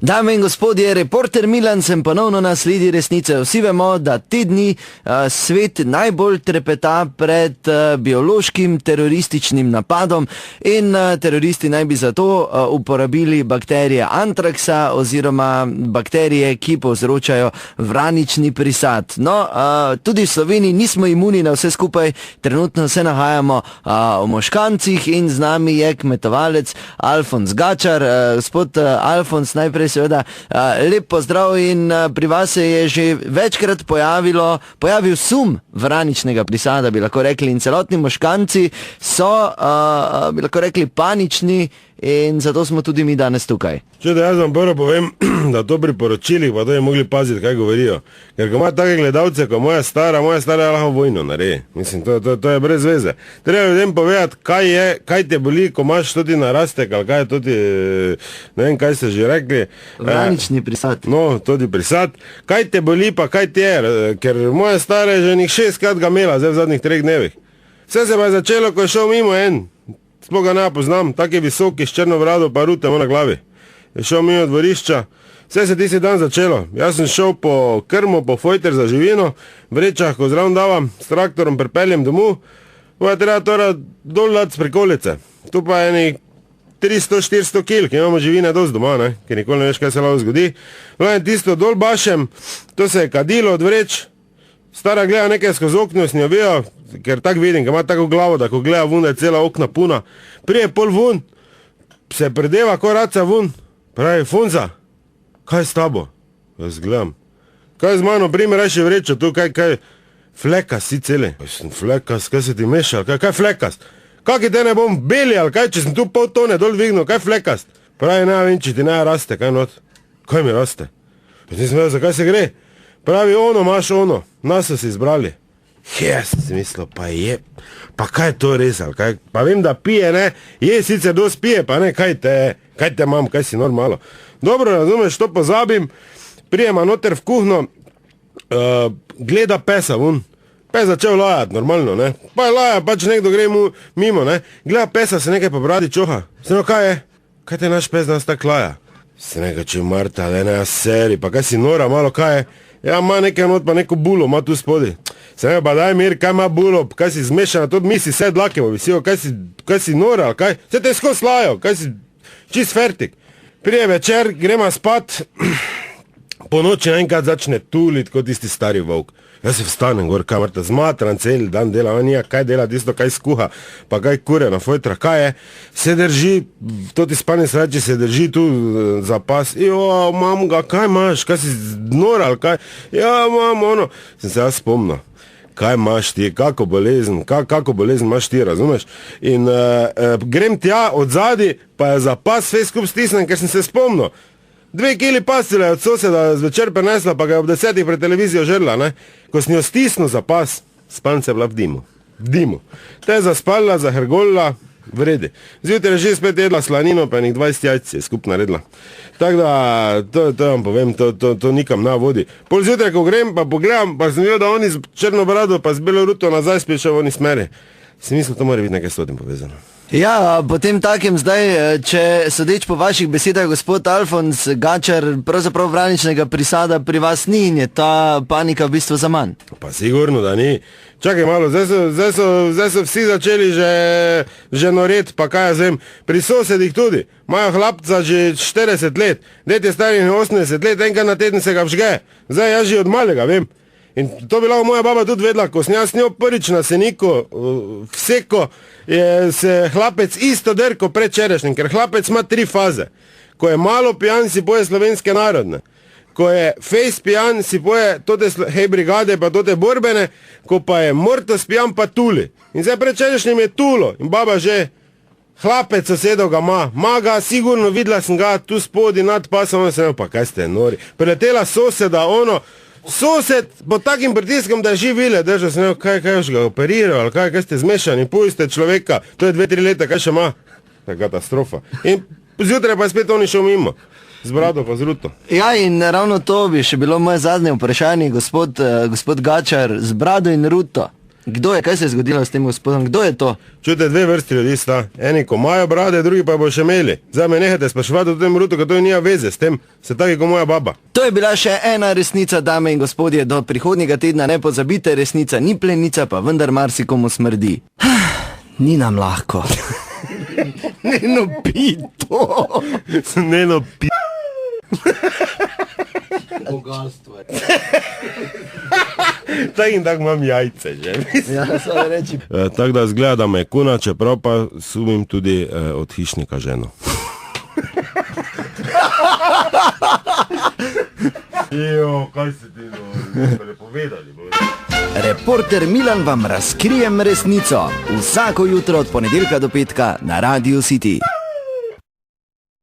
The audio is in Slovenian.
Dame in gospodje, reporter Milan sem ponovno na sledi resnice. Vsi vemo, da te dni svet najbolj trepeta pred biološkim terorističnim napadom in teroristi naj bi zato uporabili bakterije antraksa oziroma bakterije, ki povzročajo vranični prisad. No, tudi v Sloveniji nismo imuni na vse skupaj, trenutno se nahajamo v Moškancih in z nami je kmetovalec Alfons Gačar. Gospod Alfons, najprej seveda lep pozdrav in pri vas se je že večkrat pojavil sum vraničnega prisada, bi lahko rekli, in celotni Moškanci so, bi lahko rekli, panični in zato smo tudi mi danes tukaj. Če da jaz vam prvo povem, da to pri poročilih pa to je mogli paziti, kaj govorijo. Ker ko ima take gledalce, ko moja stara je lahko vojno naredi. Mislim, to je brez veze. Treba ljudem povedati, kaj te boli, ko imaš tudi narastek, ali kaj je tudi, ne vem, kaj ste že rekli. Vranični prisad. No, tudi prisad. Kaj te boli, pa kaj te je, ker moja stara je že njih 6krat ga imela, zdaj v zadnjih 3 dnevih. Vse se pa je začelo, ko je šel mimo en. Sploh ga ne poznam, tak je visoki, s črno brado pa rute na glavi. Je šel mimo dvorišča, vse se tisti dan začelo. Jaz sem šel po krmo, po fojter za živino, v rečah, ko zraven davam, s traktorom pripeljem domov, pa je treba torej dol dati s prikolice. Tu pa je eni 300-400 kil, ki imamo živine dosti doma, ne? Ker nikoli ne veš, kaj se lahko zgodi. Vlajem tisto dol bašem, to se je kadilo od vreč, stara gleda nekaj skozi okno, s njo vijo, ker tak vidim, ker ima tako glavo, da ko gleda vun, da je cela okna puna. Prije pol vun, se predeva, ko raca vun, pravi, Funza, kaj s tabo? Jaz gledam, kaj z mano, primi raši vrečo, tu kaj, flekas si celi. Flekas, kaj se ti mešal, kaj flekas? Kaki te ne bom beli, ali kaj, če sem tu pol tone dol dvignil, kaj flekas? Pravi, ne vem, če ti ne raste, kaj not? Kaj mi raste? Nisem vedel, zakaj se gre? Pravi, ono, imaš ono, nas so si izbrali. Jes, si mislil, pa kaj je to res, ali kaj? Pa vem, da pije, ne, je sicer dosti pije, pa ne, kaj te imam, kaj si normalno. Dobro, razumeš, to pozabim, prijema noter v kuhno, gleda pesa vun. Pes začel lajati, normalno, ne. Pa je laja, pač nekdo gre mimo, ne. Gleda pesa, se nekaj po bradi čoha. Se no, kaj je? Kaj te naš pes nas tak laja? Se nekaj, če Marta, da ne, seri, pa kaj si nora, malo kaj je? Ja, ima nekaj not, pa neko bulo, ima tu spodi. Se nekaj, pa daj mir, kaj ima bulo, kaj si zmešana, to misli, vse dlake bo visijo, kaj si nora, ali kaj? Se te skos lajo, kaj si čist fertik. Prije večer, grema spat, po noči enkrat začne tulit, kot tisti stari volk. Jaz se vstanem gor, kaj Marta, zmatran cel dan dela, on nija, kaj dela tisto, kaj skuha, pa kaj kure na fojtra, kaj je, se drži, to ti spanje sreči, se drži tu za pas, mam ga, kaj imaš, kaj si nora, ali kaj, ja, mam, ono, sem se jaz spomnil, kaj imaš ti, kako bolezen imaš ti, razumeš, in grem tja od zadi, pa je za pas vse skup stisnem, ker sem se spomnil. 2 kili pasile od soseda zvečer prenesla, pa ga je ob 10 pred televizijo žrla, ne. Ko sem jo stisnil za pas, spalnica je bila v dimu. Te je zaspala, zahrgolila, vredi. Zjutraj je že spet jedla slanino, pa enih 20 jajc je skup naredila. Tako da, to vam povem, to nikam na vodi. Pol zjutraj, ko grem, pa pogledam, pa sem videl, da oni z črno brado, pa z belo ruto nazaj spet še v oni smeri. Si mislil, to mora biti nekaj s tem povezano. Ja, potem takem zdaj, če sodeč po vaših besedah, gospod Alfons Gačar, pravzaprav vraničnega prisada pri vas ni in je ta panika v bistvu za manj. Pa sigurno, da ni. Čakaj malo, zdaj so vsi začeli že noret, pa kaj jaz vem, pri sosedih tudi. Imajo hlapca že 40 let, dete starih 80 let, enkrat na teden se ga vžge. Zdaj jaz že od malega vem. In to bi lahko moja baba tudi vedela, ko sem jaz s njo prvič na seniku vseko, je se hlapec isto drko predčerajšnjem, ker hlapec ima 3 faze. Ko je malo pijan, si poje slovenske narodne. Ko je fejs pijan, si poje tote hej brigade, pa tote borbene, ko pa je mortos pijan, pa tuli. In zdaj predčerajšnjem je tulo in baba že, hlapec sosedov ga ma ga, sigurno videla sem ga tu spodi nad pasom, on se ne, pa kaj ste nori. Preletela soseda, ono, sosed pod takim pritiskom, da je živile, držal se ne, kaj už ga operiral, ali kaj ste zmešani, pustite človeka, to je 2-3 leta, kaj še ima? To je katastrofa. In zjutraj pa je spet oni šel mimo, z brado pa z ruto. Ja, in ravno to bi še bilo moje zadnje vprašanje, gospod Gačar, z brado in ruto. Kdo je, kaj se je zgodilo s tem gospodom, kdo je to? Čujte, dve vrsti ljudi sta. Eni, ko imajo brade, drugi pa bo še imeli. Zdaj me nehajte spraševati o tem Rutu, ker to nima veze s tem. Se taki kot moja baba. To je bila še ena resnica, dame in gospodje, do prihodnjega tedna ne pozabite, resnica ni plenica, pa vendar marsikomu smrdi. Ni nam lahko. Neno pito. Neno pito. Bogatstvo je. Tak in tak imam jajce že. Ja, samo reči. Tako da zgleda, da me je kuna, čeprav pa sumim tudi od hišnika ženo. Kaj si ti povedali? Reporter Milan vam razkrijem resnico. Vsako jutro od ponedeljka do petka na Radio City.